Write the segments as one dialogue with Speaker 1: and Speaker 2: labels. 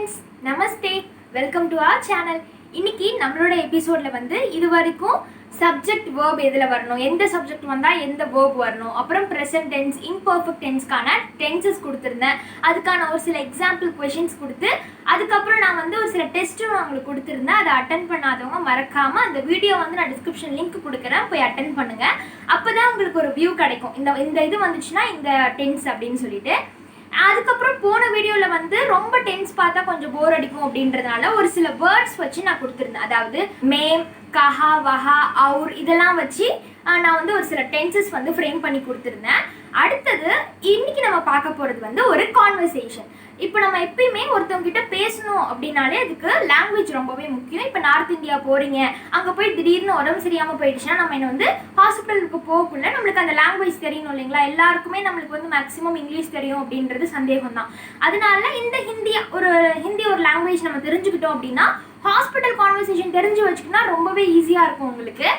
Speaker 1: friends, namaste. Welcome to our channel. இன்னைக்கு நம்மளோட எபிசோட்ல இது வரைக்கும் சப்ஜெக்ட் verb எதுல வரணும், எந்த சப்ஜெக்ட் வந்தா எந்த verb வரணும், அப்புறம் present tense, imperfect tenseக்கான tenses கொடுத்திருந்தேன். அதுக்கான ஒரு சில எக்ஸாம்பிள் क्वेश्चंस கொடுத்து அதுக்கப்புறம் நான் ஒரு சில டெஸ்ட்டும் உங்களுக்கு கொடுத்திருந்தேன். அதை அட்டெண்ட் பண்ணாதவங்க மறக்காம அந்த வீடியோ நான் டிஸ்கிரிப்ஷன் லிங்க் கொடுக்குறேன், போய் அட்டெண்ட் பண்ணுங்க. அப்பதான் உங்களுக்கு ஒரு வியூ கிடைக்கும். இந்த இது வந்துச்சுன்னா இந்த டென்ஸ் அப்படின்னு சொல்லிட்டு. அதுக்கப்புறம் போன வீடியோவில் ரொம்ப டென்ஸ் பார்த்தா கொஞ்சம் போர் அடிக்கும் அப்படின்றதுனால ஒரு சில வேர்ட்ஸ் வச்சு நான் கொடுத்துருந்தேன். அதாவது மேம், கஹா, வஹா, அவுர் இதெல்லாம் வச்சு நான் ஒரு சில டென்சஸ் ஃப்ரேம் பண்ணி கொடுத்துருந்தேன். அடுத்தது இன்னைக்கு நம்ம பார்க்க போகிறது ஒரு கான்வர்சேஷன். இப்போ நம்ம எப்பயுமே ஒருத்தவங்க கிட்ட பேசணும் அப்படின்னாலே அதுக்கு லாங்குவேஜ் ரொம்பவே முக்கியம். இப்போ நார்த் இந்தியா போறீங்க, அங்கே போய் திடீர்னு உடம்பு சரியாமல் போயிடுச்சுன்னா நம்ம என்ன ஹாஸ்பிட்டலுக்கு போகக்குள்ள நம்மளுக்கு அந்த லாங்குவேஜ் தெரியணும் இல்லைங்களா? எல்லாருக்குமே நம்மளுக்கு மேக்ஸிமம் இங்கிலீஷ் தெரியும் அப்படின்றது சந்தேகம் தான். அதனால இந்த ஹிந்தி ஒரு லாங்குவேஜ் நம்ம தெரிஞ்சுக்கிட்டோம் அப்படின்னா ஹாஸ்பிட்டல் கான்வர்சேஷன் தெரிஞ்சு வச்சுக்கிட்டா ரொம்பவே ஈஸியாக இருக்கும் உங்களுக்கு.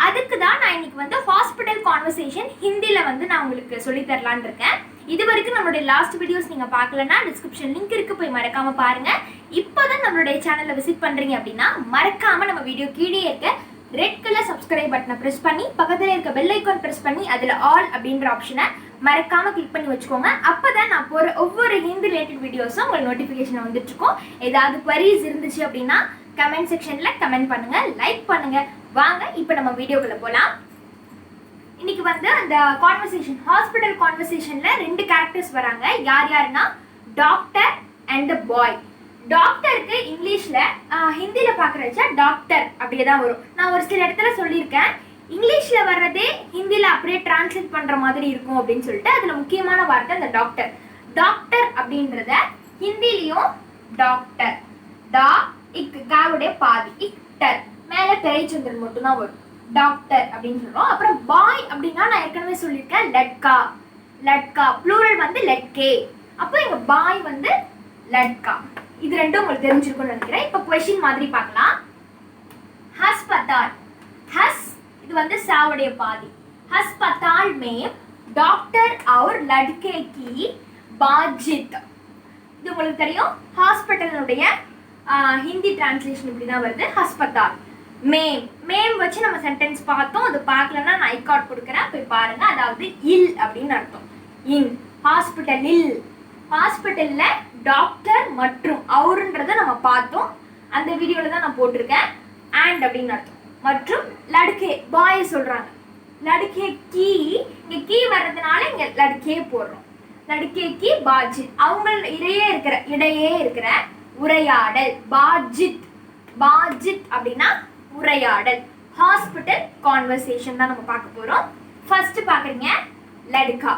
Speaker 1: அதுக்கு தான் நான் இன்னைக்கு ஹாஸ்பிட்டல் கான்வர்சேஷன் ஹிந்தியில் நான் உங்களுக்கு சொல்லித் தரலான்னு இருக்கேன். இது வரைக்கும் நம்மளுடைய லாஸ்ட் வீடியோஸ் நீங்கள் பார்க்கலன்னா டிஸ்கிரிப்ஷன் லிங்க் இருக்கு, போய் மறக்காம பாருங்க. இப்போதான் நம்மளுடைய சேனலை விசிட் பண்றீங்க அப்படின்னா மறக்காம நம்ம வீடியோ கீழே இருக்க ரெட் கலர் சப்ஸ்கிரைப் பட்டனை ப்ரெஸ் பண்ணி பக்கத்தில் இருக்க பெல் ஐக்கான் ப்ரெஸ் பண்ணி அதில் ஆல் அப்படின்ற ஆப்ஷனை மறக்காம கிளிக் பண்ணி வச்சுக்கோங்க. அப்போதான் நான் போகிற ஒவ்வொரு ஹிந்தி ரிலேட்டட் வீடியோஸும் உங்களுக்கு நோட்டிஃபிகேஷன் வந்துட்டு இருக்கும். ஏதாவது குவரிஸ் இருந்துச்சு அப்படின்னா கமெண்ட் செக்ஷன்ல கமெண்ட் பண்ணுங்க, லைக் பண்ணுங்க. வாங்க இப்போ நம்ம வீடியோக்குள்ள போகலாம். இன்னைக்கு அந்த கான்வர்சேஷன் ஹாஸ்பிட்டல் கான்வர்சேஷன்ல ரெண்டு கேரக்டர்ஸ் வராங்க. யார் யாருன்னா டாக்டர் அண்ட் பாய். டாக்டருக்கு இங்கிலீஷ்ல ஹிந்தியில பாக்குறச்சா டாக்டர் அப்படியே தான் வரும். நான் ஒரு சில இடத்துல சொல்லியிருக்கேன், இங்கிலீஷ்ல வர்றதே ஹிந்தியில அப்படியே டிரான்ஸ்லேட் பண்ற மாதிரி இருக்கும் அப்படின்னு சொல்லிட்டு. அதுல முக்கியமான வார்த்தை அந்த டாக்டர். டாக்டர் அப்படின்றத ஹிந்திலையும் டாக்டர், டா இக் காவுடைய பாதி இக்டர் மேல பெரைச்சந்திரன் மட்டும் தான் வரும், டாக்டர் அப்படின்னு சொல்றோம். அப்புறம் பாய் அப்படின்னா நான் ஏற்கனவே சொல்லியிருக்கேன் லட்கா. லட்கா ப்ளூரல் லட்கே. அப்போ இங்க பாய் லட்கா. இது ரெண்டும் உங்களுக்கு தெரிஞ்சிருக்கும்னு நினைக்கிறேன். இப்போ क्वेश्चन மாதிரி பார்க்கலாம். ஹஸ்பதால், ஹஸ் இது சாவுடைய பாதி. ஹஸ்பதால் में டாக்டர் और लड़के की बातचीत. இது உங்களுக்கு தெரியும். ஹாஸ்பிட்டலுடைய ஹிந்தி டிரான்ஸ்லேஷன் இப்படி தான் வருது, ஹஸ்பதால். மேம், மேம் வச்சு நம்ம சென்டென்ஸ் பார்த்தோம். அது பார்க்கலன்னா நான் ஐகார்ட் கொடுக்குறேன், போய் பாருங்க. அதாவது இல் அப்படின்னு அர்த்தம். இன் ஹாஸ்பிட்டலில், ஹாஸ்பிட்டல்ல டாக்டர் மற்றும் அவருன்றதை நம்ம பார்த்தோம். அந்த வீடியோல தான் நான் போட்டிருக்கேன். அண்ட் அப்படின்னு அர்த்தம். மற்றும் லடுக்கே பாய் சொல்றாங்க. லடுக்கே கீ, இங்க கீ வர்றதுனால இங்க லடுக்கே போடுறோம். லடுக்கே கீ பாஜித், அவங்க இடையே இருக்கிற உரையாடல். பாஜித், பாஜித் அப்படின்னா உரையாடல். ஹாஸ்பிட்டல் கான்வர்சேஷன் தான் நம்ம பார்க்க போறோம். ஃபர்ஸ்ட் பாக்குறீங்க லடுக்கா,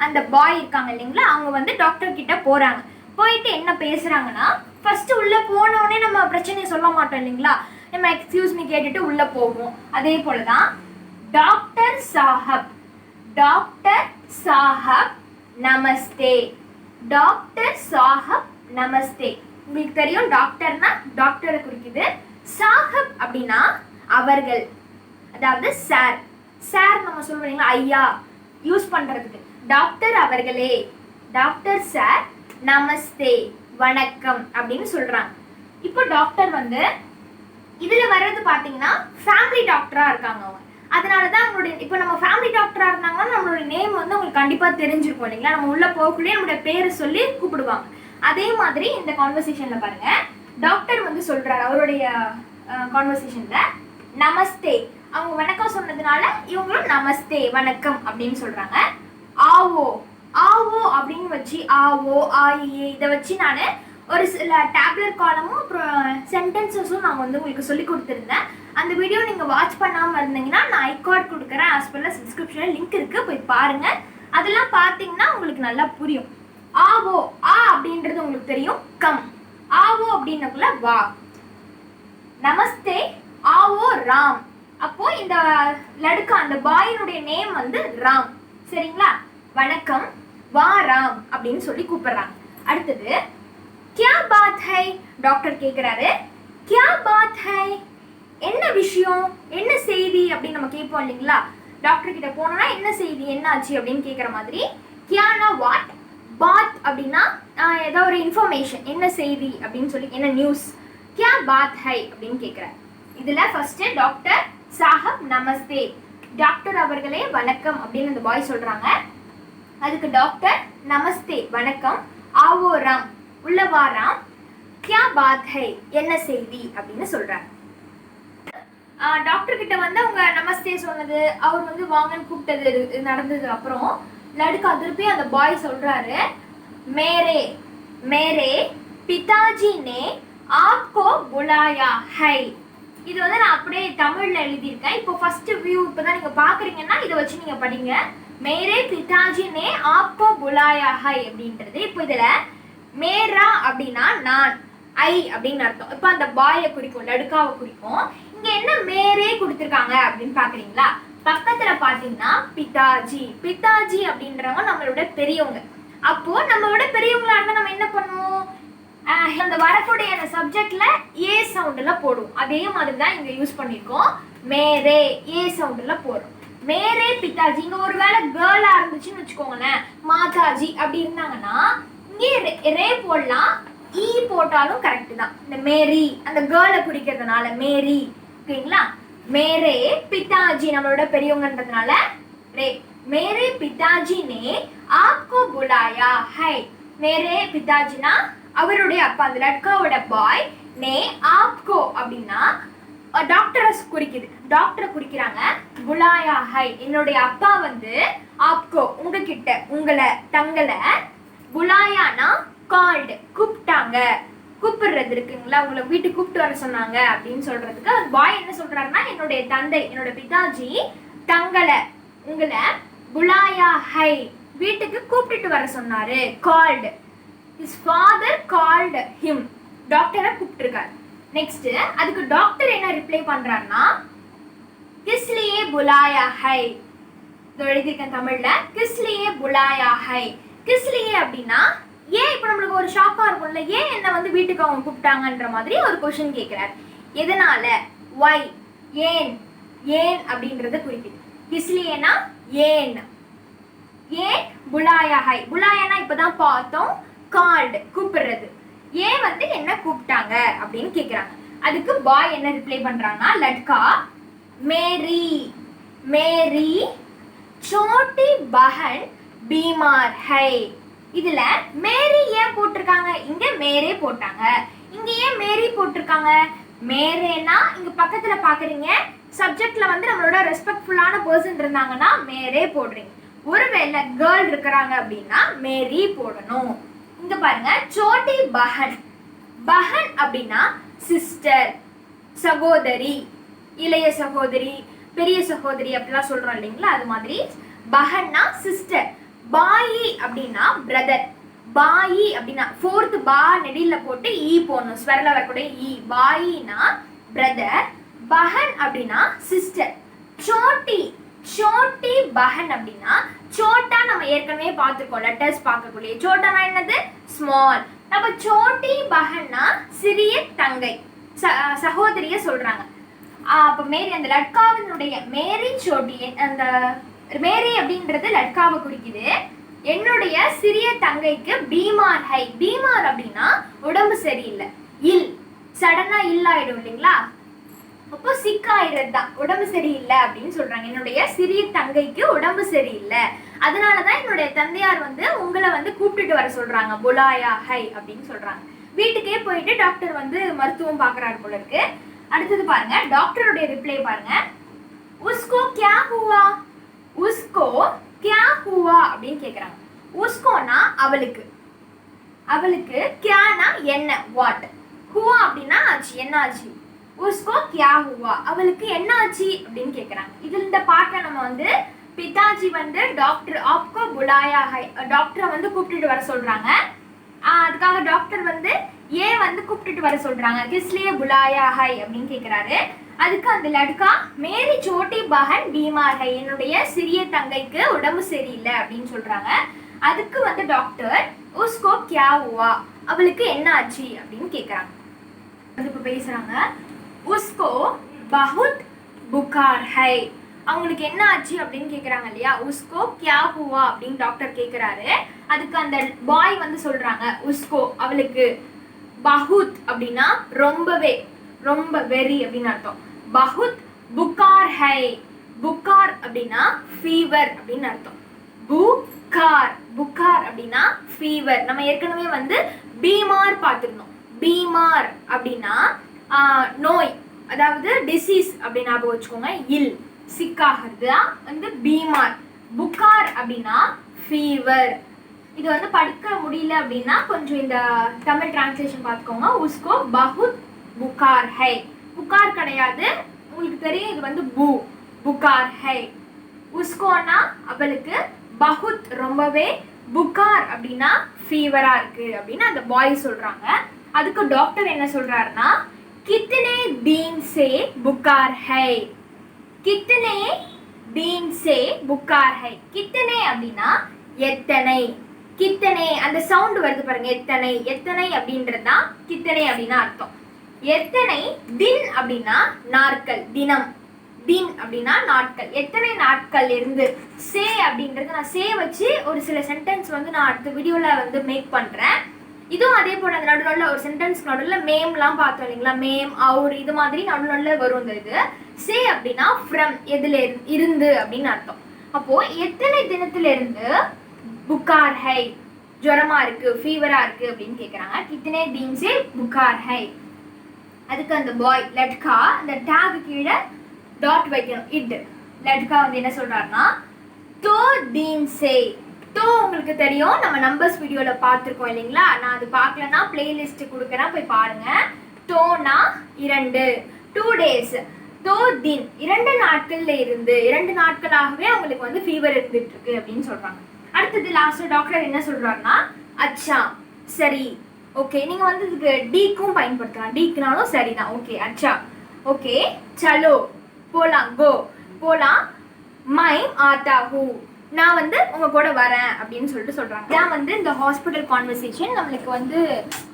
Speaker 1: அந்த பாய் இருக்காங்க இல்லைங்களா, அவங்க டாக்டர் கிட்ட போறாங்க. போயிட்டு என்ன பேசுறாங்கன்னா, ஃபர்ஸ்ட் உள்ள போனோடனே நம்ம பிரச்சனையை சொல்ல மாட்டோம் இல்லைங்களா, நம்ம எக்ஸ்கியூஸ் மீ கேட்டுட்டு உள்ள போவோம். அதே போலதான் டாக்டர் சாஹப், டாக்டர் சாஹப் நமஸ்தே, டாக்டர் சாஹப் நமஸ்தே. உங்களுக்கு தெரியும் டாக்டர்னா டாக்டரை குறிக்குது. சாஹப் அப்படின்னா அவர்கள், அதாவது சார். சார் நம்ம சொல்றீங்களா ஐயா யூஸ் பண்றதுக்கு. டாக்டர் அவர்களே, டாக்டர் சார், நமஸ்தே வணக்கம் அப்படின்னு சொல்றாங்க. இப்போ டாக்டர் இதுல வர்றது பாத்தீங்கன்னா ஃபேமிலி டாக்டரா இருக்காங்க அவங்க. அதனாலதான் அவங்களுடைய, இப்போ நம்ம ஃபேமிலி டாக்டரா இருந்தாங்கன்னா நம்மளுடைய நேம் உங்களுக்கு கண்டிப்பா தெரிஞ்சிருக்கும் இல்லைங்களா. நம்ம உள்ள போகக்குள்ளேயே நம்மளுடைய பேரை சொல்லி கூப்பிடுவாங்க. அதே மாதிரி இந்த கான்வர்சேஷன்ல பாருங்க, டாக்டர் சொல்றாரு அவருடைய கான்வர்சேஷன்ல நமஸ்தே. அவங்க வணக்கம் சொன்னதுனால இவங்களும் நமஸ்தே வணக்கம் அப்படின்னு சொல்றாங்க. ஆவோ, ஆவோ அப்படின்னு வச்சு ஆவோ ஆயே இதை வச்சு நான் ஒரு சில டேப்லெட் காலமும் அப்புறம் சென்டென்சஸும் நான் உங்களுக்கு சொல்லி கொடுத்துருந்தேன். அந்த வீடியோ நீங்க வாட்ச் பண்ணாம இருந்தீங்கன்னா நான் ஐகார்ட் கொடுக்குறேன், ஆஸ் வெல் அஸ் டிஸ்கிரிப்ஷன்ல லிங்க் இருக்கு, போய் பாருங்க. அதெல்லாம் பார்த்தீங்கன்னா உங்களுக்கு நல்லா புரியும். ஆவோ, ஆ அப்படின்றது உங்களுக்கு தெரியும், கம். ஆவோ அப்படின்னக்குள்ள வா. நமஸ்தே ஆவோ ராம். அப்போ இந்த லடுக்கா அந்த பாயினுடைய நேம் ராம், சரிங்களா. வணக்கம், வா ராம் அப்படின்னு சொல்லி கூப்பிடுறாங்க. அடுத்தது क्या बात है, டாக்டர் கேக்குறாரு. क्या बात है, என்ன விஷயம், என்ன செய்தி அப்படின்னு நம்ம கேட்போம் இல்லைங்களா. டாக்டர் கிட்ட போனோம்னா என்ன செய்தி, என்ன ஆச்சு அப்படின்னு கேட்குற மாதிரி. கியானா வாட், பாத் அப்படின்னா ஏதோ ஒரு இன்ஃபர்மேஷன், என்ன செய்தி அப்படின்னு சொல்லி, என்ன நியூஸ். கியா பாத் ஹை அப்படின்னு கேட்குறாரு. இதுல ஃபர்ஸ்ட் டாக்டர் சாஹப் நமஸ்தே, டாக்டர் அவர்களே வணக்கம் அப்படின்னு அந்த பாய் சொல்றாங்க. அதுக்கு டாக்டர் நமஸ்தே வணக்கம், ஆவோ ராம் உள்ள வாராம், கியா பாத் ஹை என்ன செய்தி அப்படின்னு சொல்றாரு. டாக்டர் கிட்ட வந்து அவங்க நமஸ்தே சொன்னது, அவர் வந்து வாங்கன்னு கூப்பிட்டது நடந்தது. அப்புறம் லடுக்கா திருப்பி அந்த பாய் சொல்றாரு, மேரே மேரே பிதாஜி நே ஆப்கோ புலாயா ஹை. இது வந்து நான் அப்படியே தமிழ்ல எழுதியிருக்கேன். இப்போ ஃபர்ஸ்ட் வியூ இப்போதான் நீங்க பாக்குறீங்கன்னா இதை வச்சு நீங்க படிங்க. மேரே பிதாஜி நே ஆப்கோ புலாயா ஹை அப்படின்றது. இப்போ இதுல மேரா அப்படின்னா நான், ஐ அப்படின்னு அர்த்தம். இப்போ அந்த பாயை குறிக்கும், லடுக்காவை குறிக்கும். இங்க என்ன மேரே கொடுத்துருக்காங்க அப்படின்னு பாக்குறீங்களா? பக்கத்துல பாத்தீங்கன்னா பிதாஜி, பிதாஜி அப்படின்றவங்க நம்மளோட பெரியவங்க. அப்போ நம்மளோட பெரியவங்களா இருந்தா நம்ம என்ன பண்ணுவோம், அந்த வரக்கூடிய அந்த சப்ஜெக்ட்ல ஏ சவுண்ட்ல போடுவோம். அதே மாதிரிதான் இங்க யூஸ் பண்ணிருக்கோம். மேரே ஏ சவுண்ட்ல போடுறோம். மேரே பிதாஜி. இங்க ஒருவேளை கேர்ளா இருந்துச்சுன்னு வச்சுக்கோங்களேன், மாதாஜி அப்படி இருந்தாங்கன்னா இங்கே ரே போடலாம், ஈ போட்டாலும் கரெக்ட் தான். இந்த மேரி அந்த கேர்ளை குறிக்கிறதுனால மேரி, ஓகேங்களா? மேரே பிதாஜி நம்மளோட பெரியவங்கன்றதுனால ரே. மேரே பிதாஜி நே ஆப்கோ புலாயா ஹை. மேரே பிதாஜினா அவருடைய அப்பா, அந்த லட்காவோட பாய். நே ஆப்கோ அப்படின்னா டாக்டரை குறிக்குது, டாக்டரை குறிக்கிறாங்க. புலாயா ஹை என்னுடைய அப்பா வந்து ஆப்கோ உங்ககிட்ட, உங்களை, தங்களை. புலாயானா கால்டு கூப்பிட்டாங்க, கூப்பிடுறது இருக்குங்களா, உங்களை வீட்டுக்கு கூப்பிட்டு வர சொன்னாங்க அப்படின்னு சொல்றதுக்கு பாய் என்ன சொல்றாருன்னா, என்னுடைய தந்தை, என்னோட பிதாஜி தங்களை, உங்களை புலாயா ஹை வீட்டுக்கு கூப்பிட்டு வர சொன்னாரு. Called, his father called him, டாக்டரை கூப்பிட்டுருக்காரு. நெக்ஸ்ட் அதுக்கு டாக்டர் என்ன ரிப்ளை பண்றாருன்னா, கிஸ்லியே புலாயா ஹை. எழுதியிருக்கேன் தமிழ்ல, கிஸ்லியே புலாயா ஹை. கிஸ்லியே அப்படின்னா ஏன். இப்போ நம்மளுக்கு ஒரு ஷாக்கா இருக்கும்ல, ஏன் என்ன வந்து வீட்டுக்கு அவங்க கூப்பிட்டாங்கன்ற மாதிரி ஒரு கொஸ்டின் கேட்கிறார். எதனால, ஒய், ஏன், ஏன் அப்படின்றத குறிக்குது. கிஸ்லியேனா ஏன், ஏன் புலாயா ஹை. புலாயானா இப்பதான் பார்த்தோம், கால்டு கூப்பிடுறது. ஏன் வந்து என்ன கூப்பிட்டாங்க அப்படின்னு கேக்குறாங்க. அதுக்கு பாய் என்ன ரிப்ளை பண்றாங்கன்னா, லட்கா மேரி மேரி சோட்டி பஹன் பீமார் ஹை. இதுல மேரி ஏன் போட்டிருக்காங்க, இங்க மேரே போட்டாங்க. இங்க ஏன் மேரி போட்டிருக்காங்க? மேரேனா இங்க பக்கத்துல பாக்குறீங்க, சப்ஜெக்ட்ல வந்து நம்மளோட ரெஸ்பெக்ட்ஃபுல்லான பர்சன் இருந்தாங்கன்னா மேரே போடுறீங்க. ஒருவேளை கேர்ள் இருக்கிறாங்க அப்படின்னா மேரி போடணும். இங்க பாருங்க, சோட்டி பஹன். பஹன் அப்படின்னா சிஸ்டர், சகோதரி, இளைய சகோதரி, பெரிய சகோதரி அப்படிலாம் சொல்றோம் இல்லைங்களா, அது மாதிரி பஹன்னா சிஸ்டர். பாயி அப்படின்னா பிரதர். பாயி அப்படின்னா ஃபோர்த் பா நெடில போட்டு ஈ போடணும், ஸ்வரல வரக்கூடிய ஈ. பாயினா பிரதர், பஹன் அப்படின்னா சிஸ்டர். சோட்டி, சோட்டி பஹன் அப்படின்னா, சோட்டா நம்ம ஏற்கனவே பார்த்துருக்கோம், லெட்டர்ஸ் பார்க்கக்கூடிய. சோட்டானா என்னது, ஸ்மால். அப்ப சோட்டி பஹன்னா சிறிய தங்கை, சகோதரிய சொல்றாங்க. அப்ப மேரி அந்த லட்காவினுடைய மேரி சோட்டி, அந்த மேரி அப்படின்றது லட்காவை குறிக்குது. என்னுடைய சிறிய தங்கைக்கு பீமார் ஹை. பீமார் அப்படின்னா உடம்பு சரியில்லை, இல், சடனா இல்லாயிடும் இல்லைங்களா, அப்போ சிக்காயிறது தான், உடம்பு சரியில்லை அப்படின்னு சொல்றாங்க. என்னுடைய சிறிய தங்கைக்கு உடம்பு சரியில்லை, அதனாலதான் என்னுடைய தந்தையார் வந்து உங்களை வந்து கூப்பிட்டுட்டு வர சொல்றாங்க, புலாயா ஹை அப்படின்னு சொல்றாங்க. வீட்டுக்கே போயிட்டு டாக்டர் வந்து மருத்துவம் பாக்குறாரு போல இருக்கு. அடுத்தது பாருங்க, டாக்டருடைய ரிப்ளை பாருங்க. உஸ்கோ கியா ஹுவா, உஸ்கோ கியா ஹுவா அப்படின்னு கேக்குறாங்க. உஸ்கோனா அவளுக்கு, அவளுக்கு, கியானா என்ன, வாட், ஹுவா அப்படின்னா ஆச்சு, என்ன ஆச்சு. உஸ்கோ கியா ஹுவா அவளுக்கு என்ன ஆச்சு அப்படின்னு கேக்குறாங்க. இது இந்த பாட்டை நம்ம வந்து பிதாஜி வந்து டாக்டர் ஆப்கோ புலாயா ஹை, டாக்டரை வந்து கூப்பிட்டுட்டு வர சொல்றாங்க. அதுக்காக டாக்டர் வந்து ஏன் வந்து கூப்பிட்டுட்டு வர சொல்றாங்க, கிஸ்லியே புலாயா ஹை அப்படின்னு கேக்குறாரு. அதுக்கு அந்த லட்கா மேரி சோட்டி பஹன் பீமார் ஹை, என்னுடைய சிறிய தங்கைக்கு உடம்பு சரியில்லை அப்படின்னு சொல்றாங்க. அதுக்கு வந்து டாக்டர் உஸ்கோ கியா ஹுவா அவளுக்கு என்ன ஆச்சு அப்படின்னு கேக்குறாங்க. இப்ப பேசுறாங்க, உஸ்கோ பஹுத் புகார் ஹை, அவங்களுக்கு என்ன ஆச்சு அப்படின்னு கேட்குறாங்க இல்லையா, உஸ்கோ கியா ஹுவா அப்படின்னு டாக்டர் கேட்குறாரு. அதுக்கு அந்த பாய் வந்து சொல்கிறாங்க, உஸ்கோ அவளுக்கு, பஹுத் அப்படின்னா ரொம்பவே, ரொம்ப வெரி அப்படின்னு அர்த்தம். பஹுத் புகார் ஹை, புகார் அப்படின்னா ஃபீவர் அப்படின்னு அர்த்தம். புகார், புகார் அப்படின்னா ஃபீவர். நம்ம ஏற்கனவே வந்து பீமார் பார்த்துருந்தோம். பீமார் அப்படின்னா நோய், அதாவது டிசீஸ் அப்படின்னு ஞாபகம் வச்சுக்கோங்க. இல் சிக்காகிறது வந்து பீமார். புகார் அப்படின்னா ஃபீவர். இது வந்து படிக்க முடியல அப்படின்னா கொஞ்சம் இந்த தமிழ் டிரான்ஸ்லேஷன் பார்த்துக்கோங்க. உஸ்கோ பஹுத் புகார் ஹை, புகார் கிடையாது, உங்களுக்கு தெரியும் இது வந்து புகார் ஹை. உஸ்கோனா அவளுக்கு, பஹுத் ரொம்பவே, புகார் அப்படின்னா ஃபீவரா இருக்கு அப்படின்னு அந்த பாய் சொல்றாங்க. அதுக்கு டாக்டர் என்ன சொல்றாருன்னா, கித்தனே தீன் சே புகார் ஹை, கித்தனே தீன் சே புகார் ஹை. கித்தனே அப்படின்னா எத்தனை, கித்தனை அந்த சவுண்ட் வருது பாருங்க, எத்தனை, எத்தனை அப்படின்றதுதான் கித்தனை அப்படின்னா அர்த்தம். எத்தனை, தின் அப்படின்னா நாட்கள், தினம், தின் அப்படின்னா நாட்கள், எத்தனை நாட்கள் இருந்து. சே அப்படின்றது நான் சே வச்சு ஒரு சில சென்டென்ஸ் வந்து நான் அடுத்த வீடியோல வந்து மேக் பண்றேன். இதுவும் அதே போல அந்த நடுநடுல ஒரு சென்டென்ஸ் நடுவில் மேம்லாம் பார்த்தோம் இல்லைங்களா, மேம் அவர் இது மாதிரி நடுநடுல வரும். இந்த இது சே அப்படின்னா ஃப்ரம், எதுல இருந்து அப்படின்னு அர்த்தம். அப்போ எத்தனை தினத்துல இருந்து புகார் ஹை, ஜுரமா இருக்கு, ஃபீவரா இருக்கு அப்படின்னு கேட்குறாங்க. கித்தனே தீன் சே புகார் ஹை. அதுக்கு அந்த பாய் லட்கா, அந்த டேக் கீழே டாட் வைக்கணும், இட். லட்கா வந்து என்ன சொல்றாருன்னா, தோ தீன் சே, தோ உங்களுக்கு தெரியும், நம்ம நம்பர்ஸ் வீடியோல பார்த்துருக்கோம் இல்லைங்களா. நான் அது பார்க்கலன்னா பிளேலிஸ்ட் கொடுக்குறேன், போய் பாருங்க. தோனா 2, 2 days, தோ தின் 2 நாட்கள்ல இருந்து, 2 நாட்களாகவே அவங்களுக்கு வந்து ஃபீவர் இருந்துட்டு இருக்கு அப்படின்னு சொல்றாங்க. அடுத்தது லாஸ்ட் டாக்டர் என்ன சொல்றாருன்னா, அச்சா சரி, ஓகே. நீங்க வந்து இதுக்கு டீக்கும் பயன்படுத்தலாம், டீக்குனாலும் சரிதான். ஓகே அச்சா, ஓகே சலோ போலாம், கோ போலாம், மை ஆத்தா ஹூ நான் வந்து உங்க கூட வரேன் அப்படின்னு சொல்லிட்டு சொல்றாங்க. இதான் வந்து இந்த ஹாஸ்பிட்டல் கான்வர்சேஷன். நம்மளுக்கு வந்து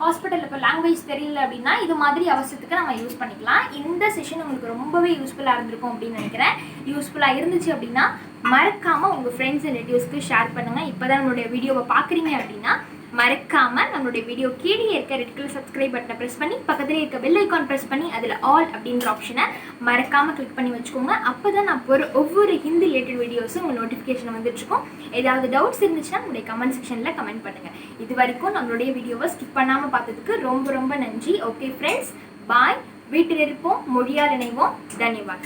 Speaker 1: ஹாஸ்பிட்டல் இப்போ லாங்குவேஜ் தெரியல அப்படின்னா இது மாதிரி அவசரத்துக்கு நம்ம யூஸ் பண்ணிக்கலாம். இந்த செஷன் உங்களுக்கு ரொம்பவே யூஸ்ஃபுல்லாக இருந்திருக்கும் அப்படின்னு நினைக்கிறேன். யூஸ்ஃபுல்லாக இருந்துச்சு அப்படின்னா மறக்காம உங்க ஃப்ரெண்ட்ஸ் அண்ட் ரிலேட்டிவ்ஸ்க்கு ஷேர் பண்ணுங்க. இப்போதான் நம்மளுடைய வீடியோவை பார்க்குறீங்க அப்படின்னா மறக்காம நம்மளுடைய வீடியோ கீழே இருக்க ரெட் கலர் சப்ஸ்கிரைப் பட்டனை ப்ரெஸ் பண்ணி பக்கத்துல இருக்க பெல் ஐக்கான் ப்ரெஸ் பண்ணி அதில் ஆல் அப்படின்ற ஆப்ஷனை மறக்காம கிளிக் பண்ணி வச்சுக்கோங்க. அப்போதான் நான் ஒவ்வொரு ஹிந்தி ரிலேட்டட் வீடியோஸும் உங்கள் நோட்டிஃபிகேஷன் வந்துட்டுருக்கும். ஏதாவது டவுட்ஸ் இருந்துச்சுன்னா நம்மளுடைய கமெண்ட் செக்ஷனில் கமெண்ட் பண்ணுங்க. இது வரைக்கும் நம்மளுடைய வீடியோவை ஸ்கிப் பண்ணாமல் பார்த்ததுக்கு ரொம்ப ரொம்ப நன்றி. ஓகே ஃப்ரெண்ட்ஸ், பாய். வீட்டில் இருப்போம், மொழியால் இணைவோம். தன்யவாத்.